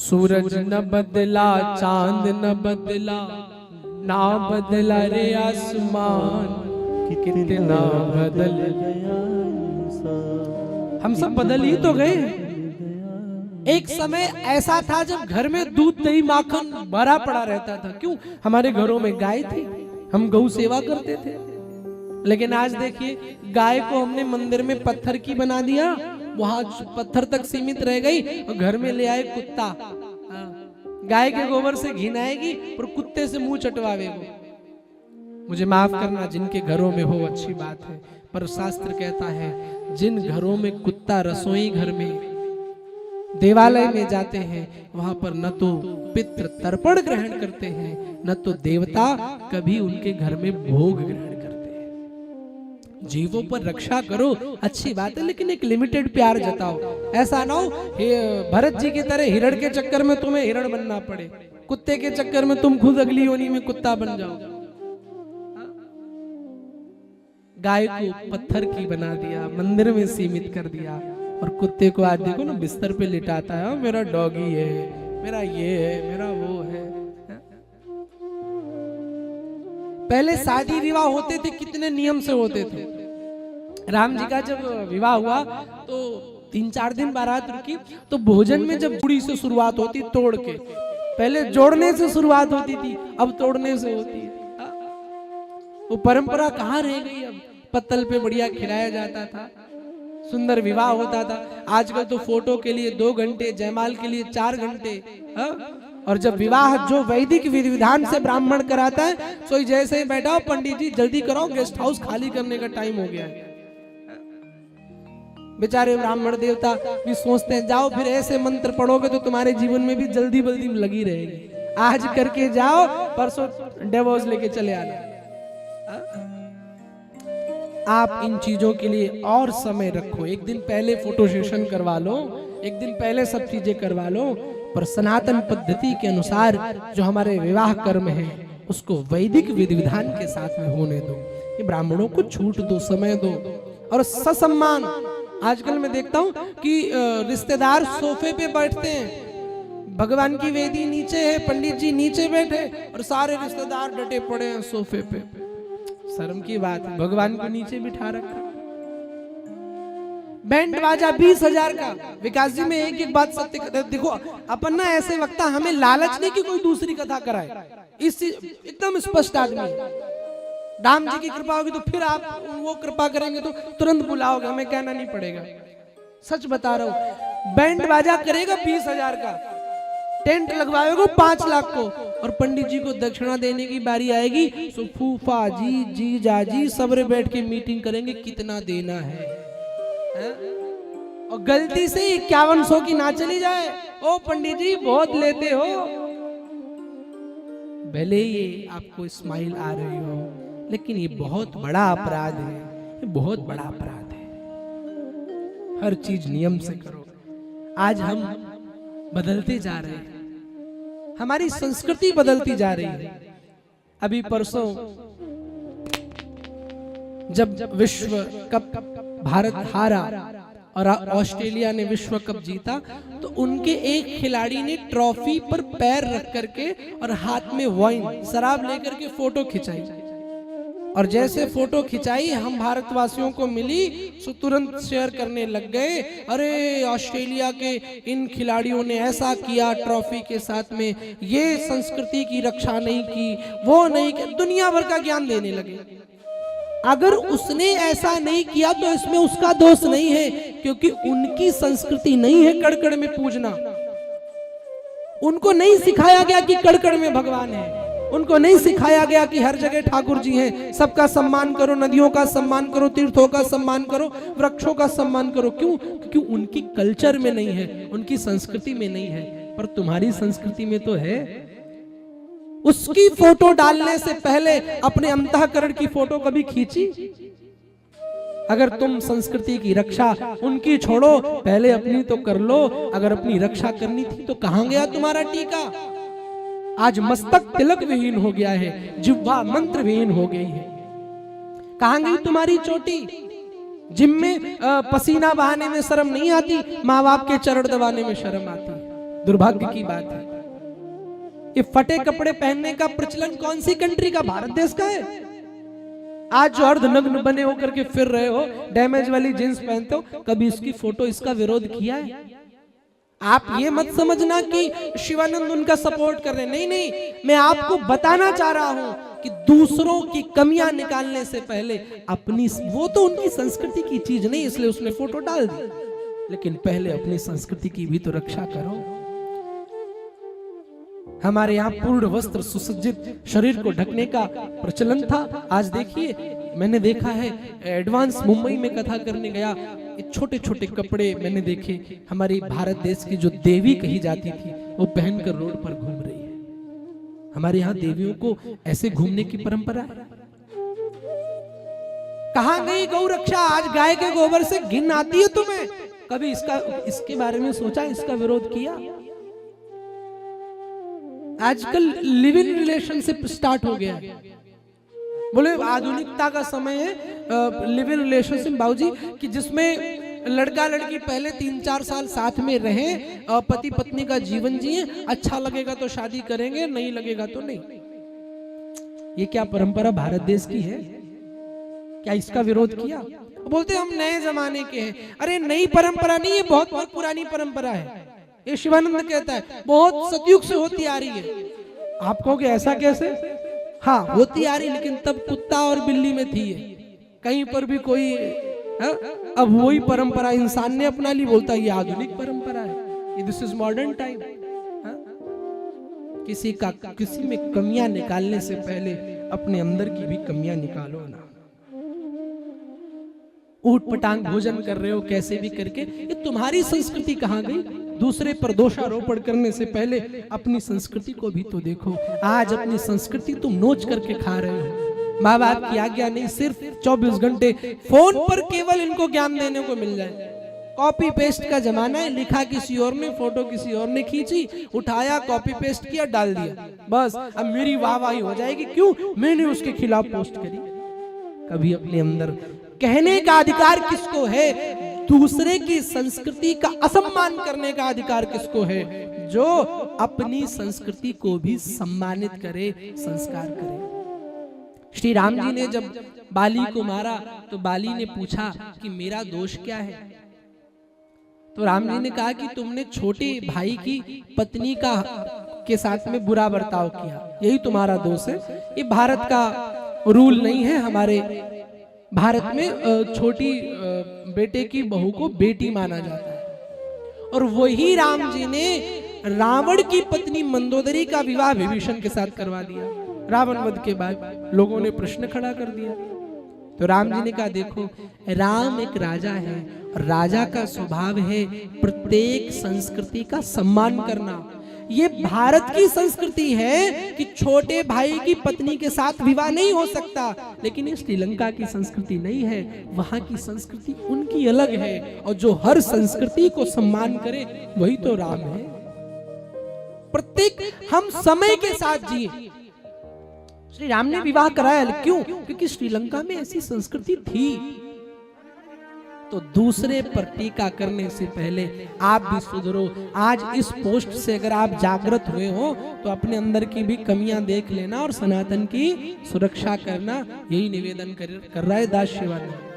सूरज न बदला, चांद न बदला, ना बदला रे आसमान, कितना बदल गया इंसान। हम सब बदल ही तो गए। एक समय ऐसा था जब घर में दूध दही माखन भरा पड़ा रहता था। क्यों? हमारे घरों में गाय थी, हम गौ सेवा करते थे। लेकिन आज देखिए, गाय को हमने मंदिर में पत्थर की बना दिया, वहां पत्थर तक सीमित रह गई, और घर में ले आए कुत्ता। गाय के गोबर से घी आएगी और कुत्ते से मुंह चटवावे वो। मुझे माफ करना, जिनके घरों में हो अच्छी बात है, पर शास्त्र कहता है जिन घरों में कुत्ता रसोई घर में देवालय में जाते हैं, वहां पर न तो पितृ तर्पण ग्रहण करते हैं, न तो देवता कभी उनके घर में भोग ग्रहण करते हैं। जीवों पर रक्षा करो, अच्छी बात है, लेकिन एक लिमिटेड प्यार जताओ। ऐसा ना हो भरत जी की तरह हिरण के चक्कर में तुम्हें हिरण बनना पड़े, कुत्ते के चक्कर में तुम खुद अगली योनि में कुत्ता बन जाओ। गाय को पत्थर की बना दिया, मंदिर में सीमित कर दिया, और कुत्ते को आज देखो ना बिस्तर पे लिटाता है, मेरा डॉगी है, मेरा ये है, मेरा वो है। पहले शादी विवाह होते थे, कितने नियम से होते थे। राम जी का जब विवाह हुआ तो 3-4 दिन बारात रुकी, तो भोजन में जब पूड़ी से शुरुआत होती, तोड़ के, पहले जोड़ने से शुरुआत होती थी, अब तोड़ने से होती है। वो परंपरा कहाँ रह गई? अब पत्तल पे बढ़िया खिलाया जाता था, सुंदर विवाह होता था। आजकल तो फोटो के लिए 2 घंटे, जयमाल के लिए 4 घंटे। और जब विवाह जो वैदिक विधि विधान से ब्राह्मण कराता है, सो जैसे ही बैठा हो, पंडित जी जल्दी कराओ, गेस्ट हाउस खाली करने का टाइम हो गया है। बेचारे ब्राह्मण देवता भी सोचते हैं, जाओ फिर ऐसे मंत्र पढ़ोगे तो तुम्हारे जीवन में भी जल्दी बल्दी लगी रहेगी। आज करके जाओ, परसों डिवोर्स लेके चले आना। आप इन चीजों के लिए और समय रखो। एक दिन पहले फोटो सेशन करवा लो, एक दिन पहले सब चीजें करवा लो, पर सनातन पद्धति के अनुसार जो हमारे विवाह कर्म है उसको वैदिक विधि विधान के साथ में होने दो। ये ब्राह्मणों को छूट दो, समय दो, और ससम्मान। आजकल मैं देखता हूँ कि रिश्तेदार सोफे पे बैठते हैं, भगवान की वेदी नीचे है, पंडित जी नीचे बैठे, और सारे रिश्तेदार डटे पड़े हैं सोफे पे। शर्म की बात है, भगवान को नीचे बिठा रखा। बैंड बाजा 20,000 का। विकास जी में एक बात सत्य कहते, देखो अपन ना ऐसे वक्ता, हमें लालच नहीं कि कोई दूसरी कथा कराए, इस एकदम स्पष्ट आदमी। राम जी की कृपा होगी तो फिर आप वो कृपा करेंगे तो तुरंत बुलाओगे, हमें कहना नहीं पड़ेगा। सच बता रहा हूं, बैंड बाजा करेगा 20,000 का, टेंट लगवाएगा 5 लाख को, और पंडित जी को दक्षिणा देने की बारी आएगी तो फूफा जी, जीजा जी सबरे बैठ के मीटिंग करेंगे कितना देना है। और गलती से 5100 की ना चली जाए, ओ पंडित जी बहुत लेते हो। भले ही आपको स्माइल आ रही हो, लेकिन ये बहुत बड़ा अपराध है, ये बहुत बड़ा अपराध है। हर चीज नियम से करो। आज हम बदलते जा रहे हैं, हमारी संस्कृति बदलती जा रही है। अभी परसों जब विश्व कप भारत हारा और ऑस्ट्रेलिया ने विश्व कप जीता, तो उनके एक खिलाड़ी ने ट्रॉफी पर पैर रख करके और हाथ में वाइन, शराब लेकर के फोटो खिंचाई। और जैसे फोटो खिंचाई हम भारतवासियों को मिली, सो तुरंत शेयर करने लग गए, अरे ऑस्ट्रेलिया के इन खिलाड़ियों ने ऐसा किया ट्रॉफी के साथ में, ये संस्कृति की रक्षा नहीं की, वो नहीं की, दुनिया भर का ज्ञान देने लगे। अगर उसने ऐसा नहीं किया तो इसमें उसका दोष नहीं है, क्योंकि उनकी संस्कृति नहीं है कड़कड़ में पूजना। उनको नहीं सिखाया गया कि कड़कड़ में भगवान है, उनको नहीं सिखाया गया कि हर जगह ठाकुर जी हैं, सबका सम्मान करो, नदियों का सम्मान करो, तीर्थों का सम्मान करो, वृक्षों का सम्मान करो। क्यों? क्योंकि उनकी कल्चर में नहीं है, उनकी संस्कृति में नहीं है। पर तुम्हारी संस्कृति में तो है। उसकी फोटो डालने से पहले अपने अंतःकरण की फोटो कभी खींची? अगर तुम संस्कृति की रक्षा उनकी छोड़ो, पहले अपनी तो कर लो। अगर अपनी रक्षा करनी थी तो कहां गया तुम्हारा टीका? आज मस्तक तिलक विहीन हो गया है, जिह्वा मंत्र विहीन हो गई है। कहां गई तुम्हारी चोटी? जिम में पसीना बहाने में शर्म नहीं आती, माँ बाप के चरण दबाने में शर्म आती। दुर्भाग्य की बात है। ये फटे कपड़े पहनने का प्रचलन कौन सी कंट्री का? भारत देश का है। आज जो अर्धनग्न बने होकर के फिर रहे हो, डैमेज वाली जींस पहनते हो, कभी इसकी फोटो, इसका विरोध किया है? आप ये मत समझना कि शिवानंद उनका सपोर्ट कर रहे हैं, नहीं नहीं, मैं आपको बताना चाह रहा हूं कि दूसरों की कमियां निकालने से पहले अपनी, वो तो उनकी संस्कृति की चीज नहीं इसलिए उसने फोटो डाल दी, लेकिन पहले अपनी संस्कृति की भी तो रक्षा करो। हमारे यहाँ पूर्ण वस्त्र सुसज्जित शरीर को ढकने का प्रचलन था। आज देखिए, मैंने देखा है एडवांस मुंबई में कथा करने गया, छोटे छोटे कपड़े मैंने देखे। हमारी भारत देश की जो देवी कही जाती थी वो पहनकर रोड पर घूम रही है। हमारे यहाँ देवियों को ऐसे घूमने की परंपरा है। कहां गई गौ रक्षा? आज गाय के गोबर से घिन आती है तुम्हें? कभी इसके बारे में सोचा, इसका विरोध किया? आजकल लिव इन रिलेशनशिप स्टार्ट हो गया है। बोले आधुनिकता का समय है, लिव इन रिलेशनशिप बाबूजी, कि जिसमें लड़का लड़की पहले 3-4 साल साथ में रहे, पति पत्नी का जीवन जिए, अच्छा लगेगा तो शादी करेंगे, नहीं लगेगा तो नहीं। ये क्या परंपरा भारत देश की है? क्या इसका विरोध किया? बोलते हम नए जमाने के हैं। अरे नई परंपरा नहीं, ये बहुत बहुत पुरानी परंपरा है। ये शिवानंद कहता है बहुत सतयुग से होती आ रही है। आप कहोगे ऐसा कैसे? हाँ, होती आ रही, लेकिन तब कुत्ता और बिल्ली में थी ये। कहीं पर भी कोई अब वही परंपरा इंसान ने अपना ली, बोलता है ये आधुनिक परंपरा है, दिस इज मॉडर्न टाइम। किसी में कमियां निकालने से पहले अपने अंदर की भी कमियां निकालो ना। ऊट पटांग भोजन कर रहे हो कैसे भी करके, ये तुम्हारी संस्कृति कहाँ गई? दूसरे पर दोषारोपण करने से पहले अपनी संस्कृति को भी तो देखो। आज अपनी संस्कृति तुम नोच करके खा रहे हो। माँ बाप की आज्ञा नहीं, सिर्फ 24 घंटे फोन पर केवल इनको ज्ञान देने को मिल जाए। कॉपी पेस्ट का जमाना है, लिखा किसी और ने, फोटो किसी और ने खींची, उठाया, कॉपी पेस्ट किया, डाल दिया, बस अब मेरी वाहवाही हो जाएगी। क्यों? मैंने उसके खिलाफ पोस्ट करी। कभी अपने अंदर कहने का अधिकार किसको है? दूसरे की संस्कृति का असम्मान करने का अधिकार किसको है? जो अपनी संस्कृति को भी सम्मानित करे, संस्कार करे। श्री राम जी ने जब बाली को मारा तो बाली ने पूछा कि मेरा दोष क्या है? तो राम जी ने कहा कि तुमने छोटे भाई की पत्नी के साथ में बुरा बर्ताव किया, यही तुम्हारा दोष है। ये भारत का रूल नहीं है। हमारे भारत में छोटी बेटे की बहू को बेटी माना जाता है। और वही राम जी ने रावण की पत्नी मंदोदरी का विवाह विभीषण के साथ करवा दिया। रावण वध के बाद लोगों ने प्रश्न खड़ा कर दिया। तो राम जी ने कहा देखो, राम एक राजा है, राजा का स्वभाव है प्रत्येक संस्कृति का सम्मान करना। ये भारत की संस्कृति है कि छोटे भाई की पत्नी के साथ विवाह नहीं हो सकता, लेकिन ये श्रीलंका की संस्कृति नहीं है। वहां की संस्कृति उनकी अलग है, और जो हर संस्कृति को सम्मान करे वही तो राम है। प्रत्येक हम समय के साथ जिए। श्री राम ने विवाह कराया, क्यों? क्योंकि श्रीलंका में ऐसी संस्कृति थी। तो दूसरे पर टीका करने से पहले आप भी सुधरो। आज इस पोस्ट से अगर आप जागृत हुए हो तो अपने अंदर की भी कमियां देख लेना और सनातन की सुरक्षा करना, यही निवेदन कर रहा है दास शिवानंद।